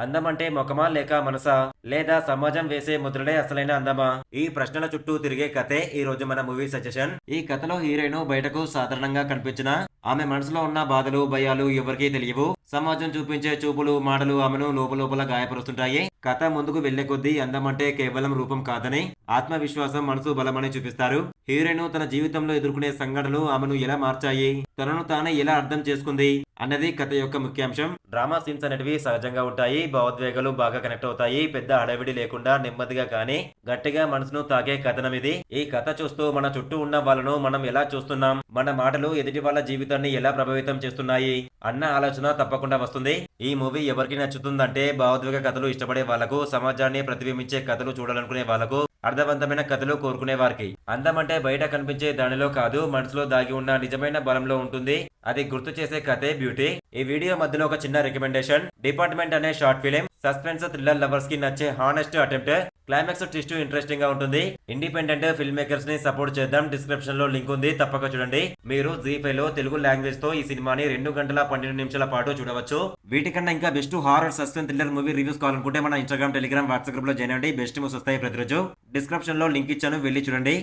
అందం అంటే ముఖమా లేక మనసా? లేదా సమాజం వేసే ముద్రలే అసలైన అందమా? ఈ ప్రశ్నల చుట్టూ తిరిగే కథే ఈ రోజు మన మూవీ సజెషన్. ఈ కథలో హీరోయిన్ బయటకు సాధారణంగా కనిపించినా ఆమె మనసులో ఉన్న బాధలు, భయాలు ఎవరికీ తెలియవు. సమాజం చూపించే చూపులు, మాటలు ఆమెను లోపల గాయపరుస్తుంటాయి. కథ ముందుకు వెళ్లే కొద్దీ అందం అంటే కేవలం రూపం కాదని, ఆత్మవిశ్వాసం, మనసు బలమని చూపిస్తారు. హీరోయిన్ తన జీవితంలో ఎదుర్కొనే సంఘటనలు ఆమెను ఎలా మార్చాయి, తనను తానే ఎలా అర్థం చేసుకుంది అన్నది కథ యొక్క ముఖ్యాంశం. డ్రామా సీన్స్ అనేటివి సహజంగా ఉంటాయి. భావోద్వేగాలు బాగా కనెక్ట్ అవుతాయి. పెద్ద హడావిడి లేకుండా నెమ్మదిగా కానీ గట్టిగా మనసును తాకే కథనం ఇది. ఈ కథ చూస్తూ మన చుట్టూ ఉన్న వాళ్ళను మనం ఎలా చూస్తున్నాం, మన మాటలు ఎదుటి వాళ్ళ జీవితాన్ని ఎలా ప్రభావితం చేస్తున్నాయి అన్న ఆలోచన తప్పకుండా వస్తుంది. ఈ మూవీ ఎవరికి నచ్చుతుందంటే భావోద్వేగ కథలు ఇష్టపడే వాళ్లకు, సమాజాన్ని ప్రతిబింబించే కథలు చూడాలనుకునే వాళ్లకు, అర్థవంతమైన కథలు కోరుకునే వారికి. అందం అంటే బయట కనిపించే దానిలో కాదు, మనసులో దాగి ఉన్న నిజమైన బలంలో ఉంటుంది. అది గుర్తు చేసే కథే బ్యూటీ. ఈ వీడియో మధ్యలో ఒక చిన్న రికమెండేషన్. డిపార్ట్మెంట్ అనే short film suspense thriller lovers కి నచ్చే honest attempt. Climax twist interesting గా ఉంటుంది. ఇండిపెండెంట్ ఫిల్మ్ మేకర్స్ ని సపోర్ట్ చేద్దాం. డిస్క్రిప్షన్ లో లింక్ ఉంది, తప్పక చూడండి. మీరు జీ5 లో తెలుగు లాంగ్వేజ్ తో ఈ సినిమాని 2 గంటల 12 నిమిషాల పాటు చూడవచ్చు. వీటికన్నా ఇంకా best horror suspense thriller movie reviews కావాలనుకుంటే మన ఇన్స్టాగ్రామ్, టెలిగ్రామ్, వాట్సాప్ గ్రూప్ లో జాయిన్ అవ్వండి. బెస్ట్ మూవ్స్ వస్తాయి ప్రతిరోజు. డిస్క్రిప్షన్ లో లింక్ ఇచ్చాను, వెళ్ళి చూడండి.